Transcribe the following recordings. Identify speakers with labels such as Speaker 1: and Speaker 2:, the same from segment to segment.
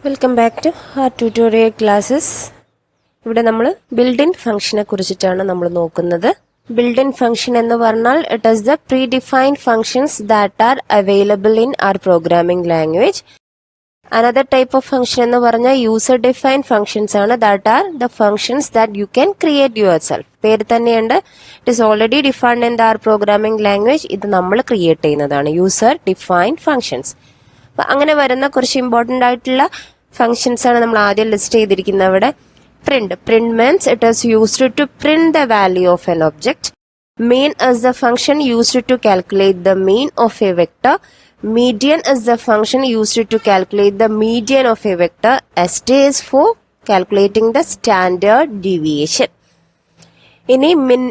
Speaker 1: Welcome back to our tutorial classes. ഇവിടെ നമ്മൾ build in ഫംഗ്ഷനെ കുറിച്ചിട്ടാണ് നമ്മൾ നോക്കുന്നത്. ബിൽഡ് ഇൻ ഫംഗ്ഷൻ എന്ന് പറഞ്ഞാൽ it is the pre defined functions that are available in our programming language. Another type of function എന്ന് പറഞ്ഞാൽ യൂസർ ഡിഫൈൻഡ് ഫംഗ്ഷൻസ് ആണ്. That are the functions that you can create your self. പേര് തന്നെയുണ്ട്, it is already defined in our programming language. ഇത് നമ്മൾ create ചെയ്യുന്നതാണ് user defined functions. അങ്ങനെ വരുന്ന കുറച്ച് ഇമ്പോർട്ടന്റ് ആയിട്ടുള്ള ഫംഗ്ഷൻസ് ആണ് നമ്മൾ ആദ്യം ലിസ്റ്റ് ചെയ്തിരിക്കുന്നത്. അവിടെ print means it is used to print the value of an object. Mean is the function used to calculate the mean of a vector. Median is the function used to calculate the median of a vector. st is for calculating the standard deviation. ഇനി min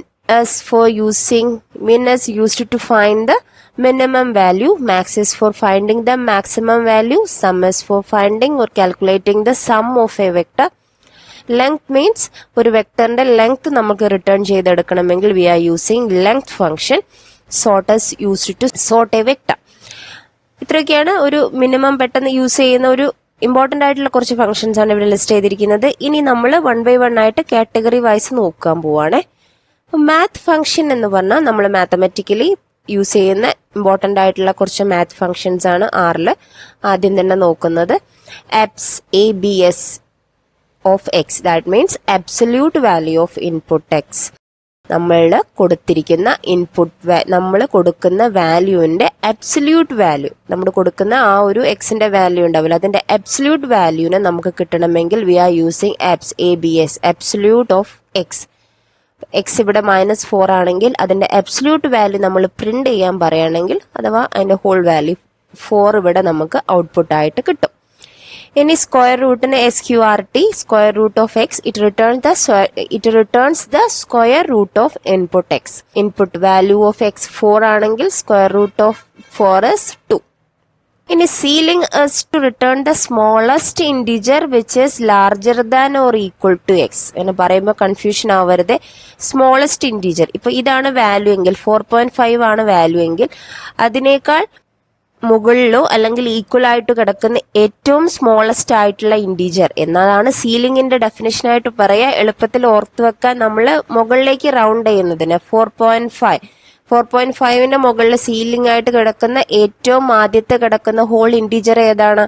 Speaker 1: is used to find the minimum value. Max is for finding the maximum value. Sum is for finding or calculating the sum of a vector. Length means ഒരു വെക്ടറിന്റെ length നമുക്ക് return ചെയ്തെടുക്കണമെങ്കിൽ we are using length function. Sort is used to sort a vector. ഇത്രയൊക്കെയാണ് ഒരു minimum പെട്ടെന്ന് use ചെയ്യുന്ന ഒരു important ആയിട്ടുള്ള കുറച്ച് ഫംഗ്ഷൻസ് ആണ് ഇവിടെ ലിസ്റ്റ് ചെയ്തിരിക്കുന്നത്. ഇനി നമ്മൾ 1 by 1 ആയിട്ട് കാറ്റഗറി വൈസ് നോക്കാൻ പോവാണ്. മാത്ത് ഫംഗ്ഷൻ എന്ന് പറഞ്ഞാൽ നമ്മൾ മാത്തമാറ്റിക്കലി യൂസ് ചെയ്യുന്ന ഇമ്പോർട്ടന്റ് ആയിട്ടുള്ള കുറച്ച് മാത്ത് ഫംഗ്ഷൻസ് ആണ് ആറിൽ ആദ്യം തന്നെ നോക്കുന്നത്. abs of X, that means absolute value of input X. നമ്മൾ കൊടുത്തിരിക്കുന്ന നമ്മൾ കൊടുക്കുന്ന വാല്യൂവിന്റെ അബ്സല്യൂട്ട് വാല്യൂ, നമ്മൾ കൊടുക്കുന്ന ആ ഒരു എക്സിന്റെ വാല്യൂ ഉണ്ടാവില്ല, അതിന്റെ അബ്സല്യൂട്ട് വാല്യൂനെ നമുക്ക് കിട്ടണമെങ്കിൽ we are using abs, absolute of x. X ഇവിടെ -4 ആണെങ്കിൽ അതിന്റെ അബ്സല്യൂട്ട് വാല്യൂ നമ്മൾ പ്രിന്റ് ചെയ്യാൻ പറയുകയാണെങ്കിൽ അഥവാ അതിന്റെ ഹോൾ വാല്യൂ 4 ഇവിടെ നമുക്ക് ഔട്ട്പുട്ട് ആയിട്ട് കിട്ടും. ഇനി സ്ക്വയർ റൂട്ടിന് sqrt, square root of x, it returns the square root of input x. Input value of x 4 ആണെങ്കിൽ സ്ക്വയർ റൂട്ട് ഓഫ് 4 is 2. ഇനി ceiling is to return the smallest integer which is larger than or equal to x. എന്ന് പറയുമ്പോൾ confusion ആവരുത്. Smallest integer, ഇപ്പൊ ഇതാണ് value എങ്കിൽ 4.5 ആണ് value എങ്കിൽ അതിനേക്കാൾ മുകളിലോ അല്ലെങ്കിൽ ഈക്വൽ ആയിട്ട് കിടക്കുന്ന ഏറ്റവും സ്മോളസ്റ്റ് ആയിട്ടുള്ള ഇന്റീജർ എന്നതാണ് സീലിംഗിന്റെ ഡെഫിനേഷൻ ആയിട്ട് പറയാ. എളുപ്പത്തിൽ ഓർത്തു വെക്കാൻ നമ്മൾ മുകളിലേക്ക് റൗണ്ട് ചെയ്യുന്നതിന് 4.5ന്റെ മുകളിൽ സീലിംഗ് ആയിട്ട് കിടക്കുന്ന ഏറ്റവും ആദ്യത്തെ കിടക്കുന്ന ഹോൾ ഇന്റീജർ ഏതാണ്?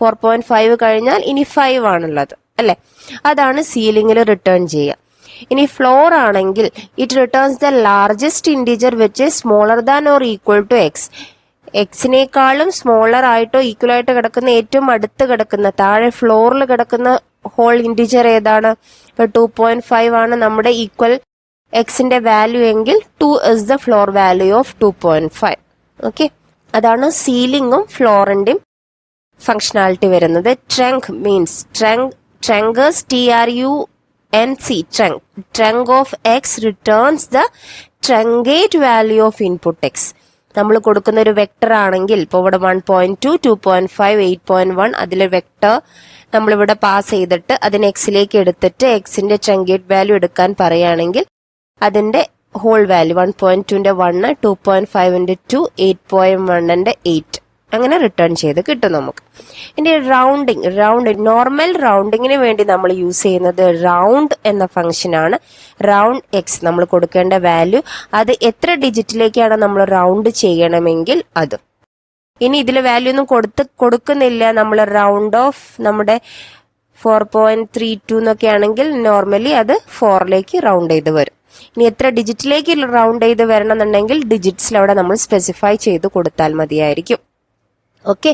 Speaker 1: 4.5 കഴിഞ്ഞാൽ ഇനി 5 ആണുള്ളത് അല്ലെ, അതാണ് സീലിംഗിൽ റിട്ടേൺ ചെയ്യുക. ഇനി ഫ്ലോർ ആണെങ്കിൽ it returns the largest integer which is smaller than or equal to X. എക്സിനേക്കാളും സ്മോളർ ആയിട്ടോ ഈക്വൽ ആയിട്ട് കിടക്കുന്ന ഏറ്റവും അടുത്ത് കിടക്കുന്ന താഴെ ഫ്ലോറിൽ കിടക്കുന്ന ഹോൾ ഇന്റീജർ ഏതാണ്? ഇപ്പൊ 2.5 ആണ് നമ്മുടെ ഈക്വൽ എക്സിന്റെ വാല്യൂ എങ്കിൽ 2 is the floor value of 2.5. Okay, അതാണ് സീലിംഗും ഫ്ലോറിന്റെയും ഫങ്ഷനാലിറ്റി വരുന്നത്. Trunk means trunk trunk of X returns the truncate value of input X. നമ്മൾ കൊടുക്കുന്ന ഒരു വെക്ടർ ആണെങ്കിൽ ഇപ്പോൾ ഇവിടെ 1.2, 2.5, 8.1 അതിലെ വെക്ടർ നമ്മളിവിടെ പാസ് ചെയ്തിട്ട് അതിനെ എക്സിലേക്ക് എടുത്തിട്ട് എക്സിന്റെ ട്രങ്കേറ്റ് വാല്യൂ എടുക്കാൻ പറയുകയാണെങ്കിൽ അതിന്റെ ഹോൾ വാല്യൂ 1.2ന്റെ 1, 2.5ന്റെ 2, 8.1ന്റെ 8 അങ്ങനെ റിട്ടേൺ ചെയ്ത് കിട്ടും നമുക്ക്. ഇനി നോർമൽ റൗണ്ടിങ്ങിന് വേണ്ടി നമ്മൾ യൂസ് ചെയ്യുന്നത് റൗണ്ട് എന്ന ഫംഗ്ഷൻ ആണ്. റൗണ്ട് എക്സ് നമ്മൾ കൊടുക്കേണ്ട വാല്യൂ അത് എത്ര ഡിജിറ്റിലേക്കാണ് നമ്മൾ റൗണ്ട് ചെയ്യണമെങ്കിൽ അത്. ഇനി ഇതിൽ വാല്യൂ ഒന്നും കൊടുക്കുന്നില്ല, നമ്മൾ റൗണ്ട് ഓഫ് നമ്മുടെ 4.32 എന്നൊക്കെ ആണെങ്കിൽ നോർമലി അത് 4ലേക്ക് റൗണ്ട് ചെയ്ത് വരും. ഇനി എത്ര ഡിജിറ്റിലേക്ക് റൗണ്ട് ചെയ്ത് വരണം എന്നുണ്ടെങ്കിൽ ഡിജിറ്റ്സിൽ അവിടെ നമ്മൾ സ്പെസിഫൈ ചെയ്ത് കൊടുത്താൽ മതിയായിരിക്കും. Okay,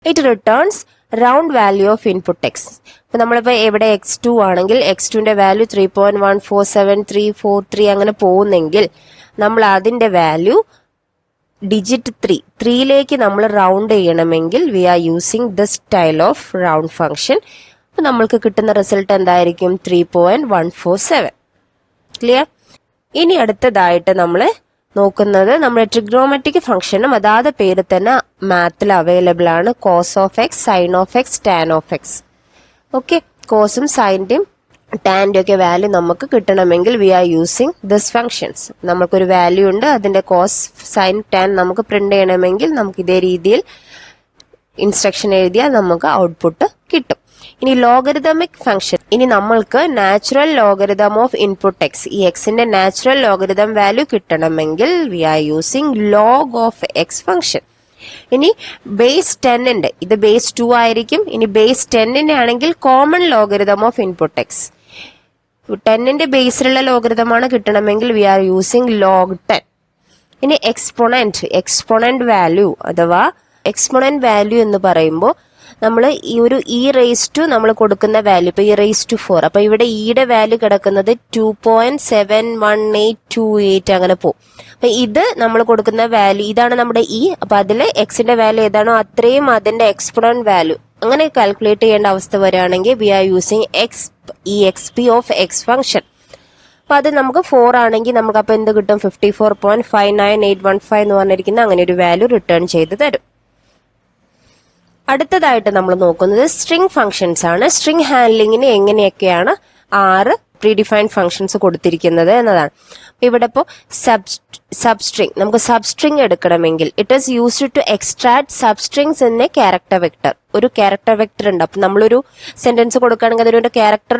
Speaker 1: it returns round value of input X. അപ്പൊ നമ്മളിപ്പോ എവിടെ x2 ആണെങ്കിൽ x2ന്റെ വാല്യൂ 3.147,343 അങ്ങനെ പോകുന്നെങ്കിൽ നമ്മൾ അതിന്റെ വാല്യൂ ഡിജിറ്റ് 3ലേക്ക് നമ്മൾ റൗണ്ട് ചെയ്യണമെങ്കിൽ we are using this style of round function. അപ്പൊ നമ്മൾക്ക് കിട്ടുന്ന റിസൾട്ട് എന്തായിരിക്കും? 3.147. ക്ലിയർ? ഇനി അടുത്തതായിട്ട് നമ്മൾ നോക്കുന്നത് നമ്മുടെ ട്രിഗ്നോമെട്രിക് ഫംഗ്ഷനും അതാത് പേര് തന്നെ മാത്തിൽ അവൈലബിൾ ആണ്. Cos of X, sine of X, tan of X. Okay, കോസും സൈന്റെയും ടാന്റെ ഒക്കെ വാല്യൂ നമുക്ക് കിട്ടണമെങ്കിൽ we are using this functions. നമുക്കൊരു വാല്യൂ ഉണ്ട്, അതിന്റെ കോസ്, സൈൻ, ടാൻ നമുക്ക് പ്രിന്റ് ചെയ്യണമെങ്കിൽ നമുക്ക് ഇതേ രീതിയിൽ ഇൻസ്ട്രക്ഷൻ എഴുതിയാൽ നമുക്ക് ഔട്ട്പുട്ട് കിട്ടും. ഇനി ലോഗരിതമിക് ഫംഗ്ഷൻ, ഇനി നമ്മൾക്ക് natural logarithm of input X, ഈ എക്സിന്റെ നാച്ചുറൽ ലോഗരിതം വാല്യൂ കിട്ടണമെങ്കിൽ we are using log of X function. ഇനി ബേസ് 10ന്റെ, ഇത് ബേസ് 2 ആയിരിക്കും. ഇനി ബേസ് 10ന്റെ ആണെങ്കിൽ common logarithm of input X, 10ന്റെ ബേസിലുള്ള ലോഗരിതമാണ് കിട്ടണമെങ്കിൽ വി ആർ യൂസിങ് ലോഗ് 10. ഇനി എക്സ്പോണന്റ് വാല്യൂ അഥവാ എക്സ്പോണന്റ് വാല്യൂ എന്ന് പറയുമ്പോൾ നമ്മൾ ഈ ഒരു നമ്മൾ കൊടുക്കുന്ന വാല്യൂ, ഇപ്പൊ e⁴, അപ്പൊ ഇവിടെ ഇയുടെ വാല്യൂ കിടക്കുന്നത് 2.71828 അങ്ങനെ പോകും. അപ്പൊ ഇത് നമ്മൾ കൊടുക്കുന്ന വാല്യൂ, ഇതാണ് നമ്മുടെ അപ്പൊ അതില് എക്സിന്റെ വാല്യൂ ഏതാണോ അത്രയും അതിന്റെ എക്സ്പോണന്റ് വാല്യൂ അങ്ങനെ കാൽക്കുലേറ്റ് ചെയ്യേണ്ട അവസ്ഥ വരികയാണെങ്കിൽ we are using exp of X function. അപ്പൊ അത് നമുക്ക് 4 ആണെങ്കിൽ നമുക്ക് അപ്പൊ എന്ത് കിട്ടും, 54.59815 എന്ന് പറഞ്ഞിരിക്കുന്ന അങ്ങനെ ഒരു വാല്യൂ റിട്ടേൺ ചെയ്ത് തരും. അടുത്തതായിട്ട് നമ്മൾ നോക്കുന്നത് സ്ട്രിംഗ് ഫംഗ്ഷൻസ് ആണ്. സ്ട്രിംഗ് ഹാൻഡ്ലിങ്ങിന് എങ്ങനെയൊക്കെയാണ് 6 പ്രീഡിഫൈൻഡ് ഫംഗ്ഷൻസ് കൊടുത്തിരിക്കുന്നത് എന്നതാണ്. ഇവിടെ ഇപ്പോൾ സബ്സ്ട്രിംഗ്, നമുക്ക് സബ്സ്ട്രിംഗ് എടുക്കണമെങ്കിൽ it is used to extract substrings in a character vector. ഒരു ക്യാരക്ടർ വെക്ടർ ഉണ്ട്, അപ്പൊ നമ്മളൊരു സെന്റൻസ് കൊടുക്കുകയാണെങ്കിൽ അതിനൊരു ക്യാരക്ടർ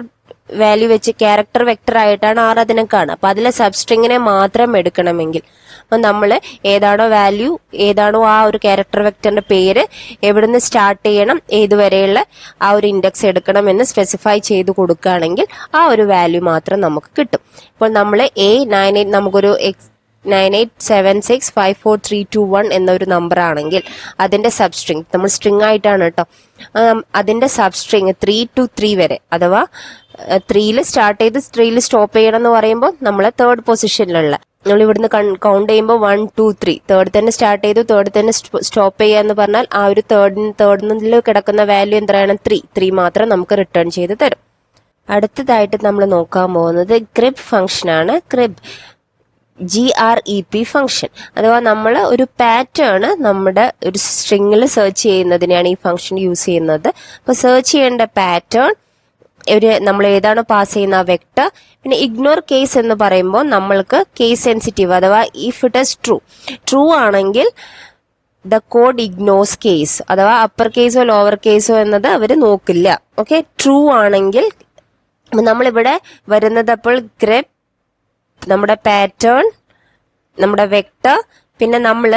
Speaker 1: വാല്യൂ വെച്ച് ക്യാരക്ടർ വെക്ടർ ആയിട്ടാണ് 6 അതിനെ കാണുക. അപ്പൊ അതിലെ സബ്സ്ട്രിങ്ങിനെ മാത്രം എടുക്കണമെങ്കിൽ അപ്പൊ നമ്മൾ ഏതാണോ വാല്യൂ, ഏതാണോ ആ ഒരു ക്യാരക്ടർ വെക്ടറിന്റെ പേര്, എവിടുന്ന് സ്റ്റാർട്ട് ചെയ്യണം, ഏതുവരെയുള്ള ആ ഒരു ഇൻഡെക്സ് എടുക്കണം എന്ന് സ്പെസിഫൈ ചെയ്ത് കൊടുക്കുകയാണെങ്കിൽ ആ ഒരു വാല്യൂ മാത്രം നമുക്ക് കിട്ടും. ഇപ്പോൾ നമ്മൾ A98 നമുക്കൊരു 9876543221 എന്നൊരു നമ്പർ ആണെങ്കിൽ അതിന്റെ സബ്സ്ട്രിങ് നമ്മൾ സ്ട്രിംഗ് ആയിട്ടാണ് കേട്ടോ, അതിന്റെ സബ്സ്ട്രിങ് 3 to 3 വരെ, അഥവാ 3ൽ സ്റ്റാർട്ട് ചെയ്ത് 3ൽ സ്റ്റോപ്പ് ചെയ്യണം എന്ന് പറയുമ്പോൾ നമ്മളെ 3rd പൊസിഷനിലുള്ള, നമ്മൾ ഇവിടുന്ന് കൗണ്ട് ചെയ്യുമ്പോൾ 1 2 3 3rd തന്നെ സ്റ്റാർട്ട് ചെയ്തു 3rd തന്നെ സ്റ്റോപ്പ് ചെയ്യുക എന്ന് പറഞ്ഞാൽ ആ ഒരു തേർഡിൽ കിടക്കുന്ന വാല്യൂ എന്താണ്, 3 മാത്രം നമുക്ക് റിട്ടേൺ ചെയ്ത് തരും. അടുത്തതായിട്ട് നമ്മൾ നോക്കാൻ പോകുന്നത് ഗ്രിബ് ഫംഗ്ഷൻ ആണ്. GREP ഫംഗ്ഷൻ അഥവാ നമ്മൾ ഒരു പാറ്റേൺ നമ്മുടെ ഒരു സ്ട്രിംഗിൽ സെർച്ച് ചെയ്യുന്നതിനാണ് ഈ ഫംഗ്ഷൻ യൂസ് ചെയ്യുന്നത്. അപ്പൊ സെർച്ച് ചെയ്യേണ്ട പാറ്റേൺ, നമ്മൾ ഏതാണ് പാസ് ചെയ്യുന്ന ആ വെക്ടർ. പിന്നെ ഇഗ്നോർ കേസ് എന്ന് പറയുമ്പോൾ നമ്മൾക്ക് കേസ് സെൻസിറ്റീവ് അഥവാ ഇഫ് ഇറ്റ് ഈസ് ട്രൂ ആണെങ്കിൽ ദ കോഡ് ഇഗ്നോർസ് കേസ്, അഥവാ അപ്പർ കേസോ ലോവർ കേസോ എന്നത് അവർ നോക്കില്ല. ഓക്കെ, ട്രൂ ആണെങ്കിൽ നമ്മളിവിടെ വരുന്നത് അപ്പോൾ ഗ്രെപ്, നമ്മുടെ പാറ്റേൺ, നമ്മുടെ വെക്ടർ, പിന്നെ നമ്മൾ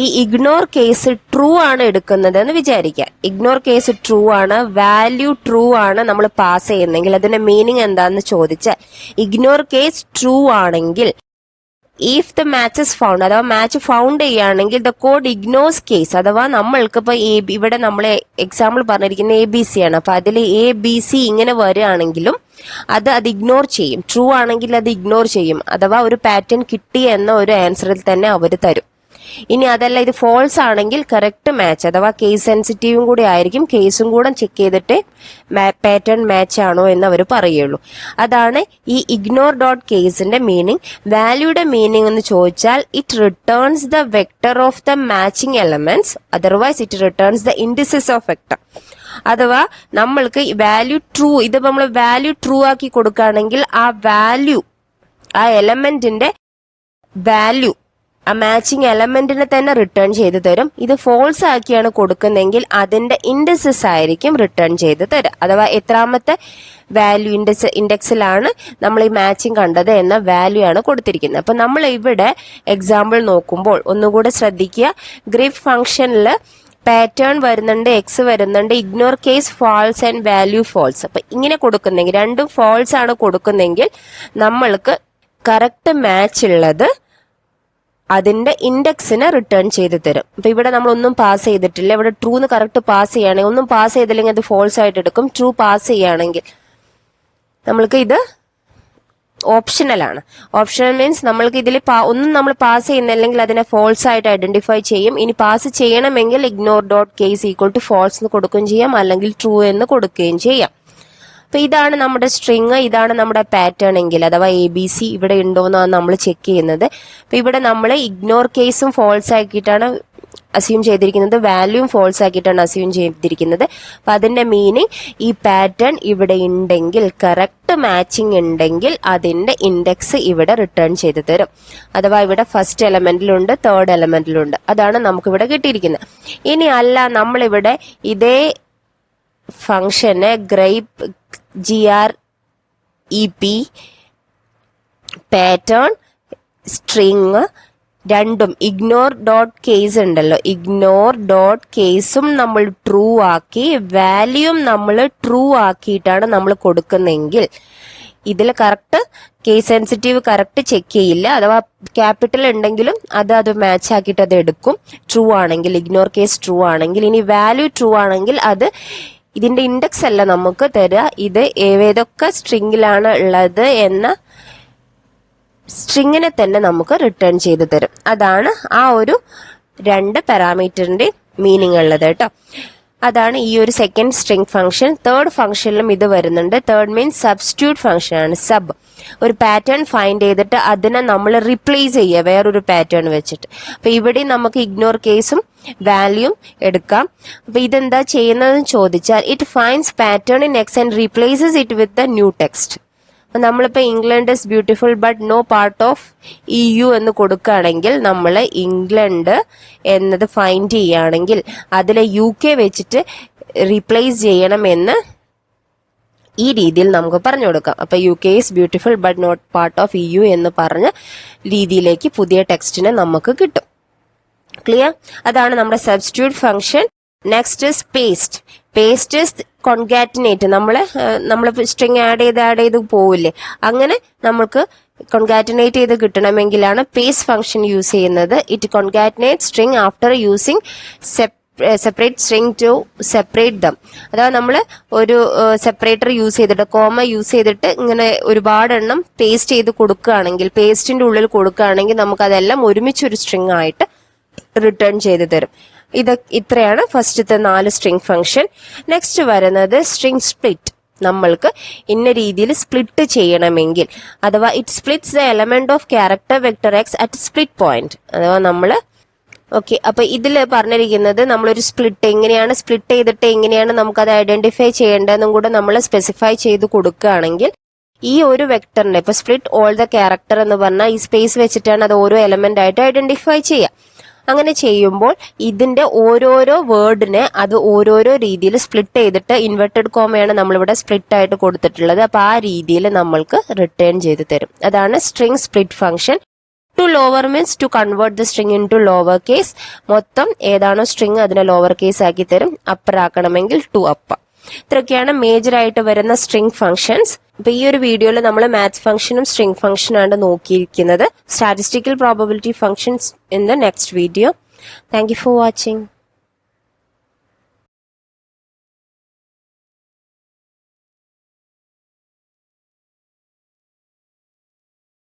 Speaker 1: ഈ ഇഗ്നോർ കേസ് ട്രൂ ആണ് എടുക്കുന്നത് എന്ന് വിചാരിക്കുക. ഇഗ്നോർ കേസ് ട്രൂ ആണ്, വാല്യൂ ട്രൂ ആണ് നമ്മൾ പാസ് ചെയ്യുന്നെങ്കിൽ അതിന്റെ മീനിങ് എന്താന്ന് ചോദിച്ചാൽ, ഇഗ്നോർ കേസ് ട്രൂ ആണെങ്കിൽ if the match is found, അഥവാ മാച്ച് ഫൗണ്ട് ചെയ്യുകയാണെങ്കിൽ ദ കോഡ് ഇഗ്നോർസ് കേസ്, അഥവാ നമ്മൾക്ക് ഇപ്പൊ ഇവിടെ നമ്മൾ എക്സാമ്പിൾ പറഞ്ഞിരിക്കുന്ന ABC ആണ്. അപ്പൊ അതിൽ ABC ഇങ്ങനെ വരികയാണെങ്കിലും അത് ഇഗ്നോർ ചെയ്യും. ട്രൂ ആണെങ്കിൽ അത് ഇഗ്നോർ ചെയ്യും, അഥവാ ഒരു പാറ്റേൺ കിട്ടി എന്ന ഒരു ആൻസറിൽ തന്നെ അവർ തരും. ഇനി അതല്ല ഇത് ഫോൾസ് ആണെങ്കിൽ കറക്റ്റ് മാച്ച്, അഥവാ കേസ് സെൻസിറ്റീവും കൂടി ആയിരിക്കും, കേസും കൂടെ ചെക്ക് ചെയ്തിട്ട് പാറ്റേൺ മാച്ച് ആണോ എന്ന് അവർ പറയുള്ളൂ. അതാണ് ഈ ഇഗ്നോർ ഡോട്ട് കേസിന്റെ മീനിങ്. വാല്യൂയുടെ മീനിങ് എന്ന് ചോദിച്ചാൽ it returns the vector of the matching elements, otherwise it returns the indices of vector. അഥവാ നമ്മൾക്ക് വാല്യൂ ട്രൂ, ഇത് നമ്മൾ വാല്യൂ ട്രൂ ആക്കി കൊടുക്കുകയാണെങ്കിൽ ആ വാല്യൂ, ആ എലമെന്റിന്റെ വാല്യൂ ആ മാച്ചിങ് എലമെന്റിനെ തന്നെ റിട്ടേൺ ചെയ്ത് തരും. ഇത് ഫോൾസ് ആക്കിയാണ് കൊടുക്കുന്നെങ്കിൽ അതിന്റെ ഇൻഡെക്സസ് ആയിരിക്കും റിട്ടേൺ ചെയ്ത് തരും. അഥവാ എത്രാമത്തെ വാല്യൂ ഇൻഡെക്സിലാണ് നമ്മൾ ഈ മാച്ചിങ് കണ്ടത് എന്ന വാല്യൂ ആണ് കൊടുത്തിരിക്കുന്നത്. അപ്പൊ നമ്മൾ ഇവിടെ എക്സാമ്പിൾ നോക്കുമ്പോൾ ഒന്നുകൂടെ ശ്രദ്ധിക്കുക. ഗ്രിബ് ഫംഗ്ഷനിൽ പാറ്റേൺ വരുന്നുണ്ട്, എക്സ് വരുന്നുണ്ട്, ignore case false and value false. അപ്പൊ ഇങ്ങനെ കൊടുക്കുന്നെങ്കിൽ, രണ്ടും ഫോൾസ് ആണ് കൊടുക്കുന്നെങ്കിൽ നമ്മൾക്ക് കറക്റ്റ് മാച്ച് ഉള്ളത് അതിന്റെ ഇൻഡെക്സിനെ റിട്ടേൺ ചെയ്ത് തരും. അപ്പൊ ഇവിടെ നമ്മൾ ഒന്നും പാസ് ചെയ്തിട്ടില്ല, ഇവിടെ ട്രൂന്ന് കറക്റ്റ് പാസ് ചെയ്യുകയാണെങ്കിൽ, ഒന്നും പാസ് ചെയ്തില്ലെങ്കിൽ അത് ഫോൾസ് ആയിട്ട് എടുക്കും. ട്രൂ പാസ് ചെയ്യുകയാണെങ്കിൽ നമ്മൾക്ക് ഇത് ഓപ്ഷണൽ ആണ്. ഓപ്ഷണൽ മീൻസ് നമ്മൾക്ക് ഇതിൽ ഒന്നും നമ്മൾ പാസ് ചെയ്യുന്നില്ലെങ്കിൽ അതിനെ ഫോൾസ് ആയിട്ട് ഐഡന്റിഫൈ ചെയ്യും. ഇനി പാസ് ചെയ്യണമെങ്കിൽ ignore dot case equal to false എന്ന് കൊടുക്കുകയും ചെയ്യാം, അല്ലെങ്കിൽ ട്രൂ എന്ന് കൊടുക്കുകയും ചെയ്യാം. അപ്പൊ ഇതാണ് നമ്മുടെ സ്ട്രിങ്, ഇതാണ് നമ്മുടെ പാറ്റേൺ എങ്കിൽ, അഥവാ ABC ഇവിടെ ഉണ്ടോന്നാണ് നമ്മൾ ചെക്ക് ചെയ്യുന്നത്. അപ്പൊ ഇവിടെ നമ്മൾ ഇഗ്നോർ കേസും ഫോൾസ് ആക്കിയിട്ടാണ്, അസ്യൂം ചെയ്തിരിക്കുന്നത് വാല്യൂം ഫോൾസ് ആക്കിയിട്ടാണ് അസ്യൂം ചെയ്തിരിക്കുന്നത്. അപ്പൊ അതിന്റെ മീനിങ് ഈ പാറ്റേൺ ഇവിടെ ഉണ്ടെങ്കിൽ, കറക്റ്റ് മാച്ചിങ് ഉണ്ടെങ്കിൽ അതിന്റെ ഇൻഡെക്സ് ഇവിടെ റിട്ടേൺ ചെയ്ത് തരും. അഥവാ ഇവിടെ ഫസ്റ്റ് എലമെന്റിലുണ്ട്, തേർഡ് എലമെന്റിലുണ്ട്. അതാണ് നമുക്കിവിടെ കിട്ടിയിരിക്കുന്നത്. ഇനി അല്ല, നമ്മളിവിടെ ഇതേ ഫംഗ്ഷന് GREP പാറ്റേൺ സ്ട്രിങ് രണ്ടും ഇഗ്നോർ ഡോട്ട് കേസ് ഉണ്ടല്ലോ, ഇഗ്നോർ ഡോട്ട് കേസും നമ്മൾ ട്രൂ ആക്കി വാല്യൂം നമ്മൾ ട്രൂ ആക്കിയിട്ടാണ് നമ്മൾ കൊടുക്കുന്നെങ്കിൽ ഇതിൽ correct case sensitive correct check ചെയ്യില്ല. അഥവാ ക്യാപിറ്റൽ ഉണ്ടെങ്കിലും അത് മാച്ച് ആക്കിയിട്ട് അത് എടുക്കും ട്രൂ ആണെങ്കിൽ, ഇഗ്നോർ കേസ് ട്രൂ ആണെങ്കിൽ. ഇനി വാല്യൂ ട്രൂ ആണെങ്കിൽ അത് ഇതിന്റെ ഇൻഡെക്സ് അല്ല നമുക്ക് തരിക, ഇത് ഏതൊക്കെ സ്ട്രിങ്ങിലാണ് ഉള്ളത് എന്ന സ്ട്രിങ്ങിനെ തന്നെ നമുക്ക് റിട്ടേൺ ചെയ്ത് തരും. അതാണ് ആ ഒരു 2 പാരാമീറ്ററിന്റെ മീനിങ് ഉള്ളത് കേട്ടോ. അതാണ് ഈ ഒരു സെക്കൻഡ് സ്ട്രിംഗ് ഫംഗ്ഷൻ. തേർഡ് ഫംഗ്ഷനിലും ഇത് വരുന്നുണ്ട്. തേർഡ് മീൻസ് സബ്സ്റ്റിറ്റ്യൂട്ട് ഫംഗ്ഷൻ ആണ്. സബ് ഒരു പാറ്റേൺ ഫൈൻഡ് ചെയ്തിട്ട് അതിനെ നമ്മൾ റീപ്ലേസ് ചെയ്യുക വേറൊരു പാറ്റേൺ വെച്ചിട്ട്. അപ്പൊ ഇവിടെ നമുക്ക് ഇഗ്നോർ കേസും വാല്യൂം എടുക്കാം. അപ്പൊ ഇതെന്താ ചെയ്യുന്നതെന്ന് ചോദിച്ചാൽ it finds pattern in X and replaces it with the new text. നമ്മളിപ്പോ England is beautiful but no part of EU എന്ന് കൊടുക്കുകയാണെങ്കിൽ നമ്മൾ ഇംഗ്ലണ്ട് എന്നത് ഫൈൻഡ് ചെയ്യുകയാണെങ്കിൽ അതിലെ UK വെച്ചിട്ട് റീപ്ലേസ് ചെയ്യണമെന്ന് ഈ രീതിയിൽ നമുക്ക് പറഞ്ഞു കൊടുക്കാം. അപ്പൊ UK is beautiful but not part of EU എന്ന് പറഞ്ഞ രീതിയിലേക്ക് പുതിയ ടെക്സ്റ്റിനെ നമുക്ക് കിട്ടും. ക്ലിയർ? അതാണ് നമ്മുടെ substitute function. Next is paste. Paste is concatenate. നമ്മൾ സ്ട്രിങ് ആഡ് ചെയ്ത് പോവില്ലേ, അങ്ങനെ നമുക്ക് കോൺകാറ്റിനേറ്റ് ചെയ്ത് കിട്ടണമെങ്കിലാണ് പേസ്റ്റ് ഫംഗ്ഷൻ യൂസ് ചെയ്യുന്നത്. It concatenate string after using separate string to separate dum. അതായത് നമ്മൾ ഒരു സെപ്പറേറ്റർ യൂസ് ചെയ്തിട്ട്, കോമ യൂസ് ചെയ്തിട്ട് ഇങ്ങനെ ഒരുപാട് എണ്ണം പേസ്റ്റ് ചെയ്ത് കൊടുക്കുകയാണെങ്കിൽ, പേസ്റ്റിന്റെ ഉള്ളിൽ കൊടുക്കുകയാണെങ്കിൽ നമുക്ക് അതെല്ലാം ഒരുമിച്ചൊരു സ്ട്രിങ് ആയിട്ട് റിട്ടേൺ ചെയ്ത് തരും. ഇത്രയാണ് ഫസ്റ്റത്തെ 4 സ്ട്രിംഗ് ഫംഗ്ഷൻ. നെക്സ്റ്റ് വരുന്നത് സ്ട്രിംഗ് സ്പ്ലിറ്റ്. നമ്മൾക്ക് ഇന്ന രീതിയിൽ സ്പ്ലിറ്റ് ചെയ്യണമെങ്കിൽ, അഥവാ it splits the element of character vector X at split point. അഥവാ നമ്മൾ അപ്പൊ ഇതിൽ പറഞ്ഞിരിക്കുന്നത് നമ്മളൊരു സ്പ്ലിറ്റ് എങ്ങനെയാണ് സ്പ്ലിറ്റ് ചെയ്തിട്ട് എങ്ങനെയാണ് നമുക്കത് ഐഡന്റിഫൈ ചെയ്യേണ്ടതെന്നും കൂടെ നമ്മൾ സ്പെസിഫൈ ചെയ്ത് കൊടുക്കുകയാണെങ്കിൽ ഈ ഒരു വെക്ടറിന്റെ ഇപ്പൊ സ്പ്ലിറ്റ് ഓൾ ദ ക്യാരക്ടർ എന്ന് പറഞ്ഞാൽ ഈ സ്പേസ് വെച്ചിട്ടാണ് അത് ഓരോ എലമെന്റ് ആയിട്ട് ഐഡന്റിഫൈ ചെയ്യുക. അങ്ങനെ ചെയ്യുമ്പോൾ ഇതിന്റെ ഓരോരോ വേർഡിനെ അത് ഓരോരോ രീതിയിൽ സ്പ്ലിറ്റ് ചെയ്തിട്ട് ഇൻവെർട്ടഡ് കോമയാണ് നമ്മളിവിടെ സ്പ്ലിറ്റ് ആയിട്ട് കൊടുത്തിട്ടുള്ളത്. അപ്പൊ ആ രീതിയിൽ നമ്മൾക്ക് റിട്ടേൺ ചെയ്ത് തരും. അതാണ് string split function. To lower means to convert the string into lower case. മൊത്തം ഏതാണോ സ്ട്രിംഗ് അതിനെ ലോവർ കേസ് ആക്കി തരും. അപ്പർ ആക്കണമെങ്കിൽ ടു അപ്പർ. ഇത്രയൊക്കെയാണ് മേജർ ആയിട്ട് വരുന്ന സ്ട്രിംഗ് ഫംഗ്ഷൻസ്. ഇപ്പൊ ഈ ഒരു വീഡിയോയിൽ നമ്മൾ മാത്സ് ഫംഗ്ഷനും സ്ട്രിംഗ് ഫംഗ്ഷനാണ് നോക്കിയിരിക്കുന്നത്. Statistical probability functions in the next video. Thank you for watching.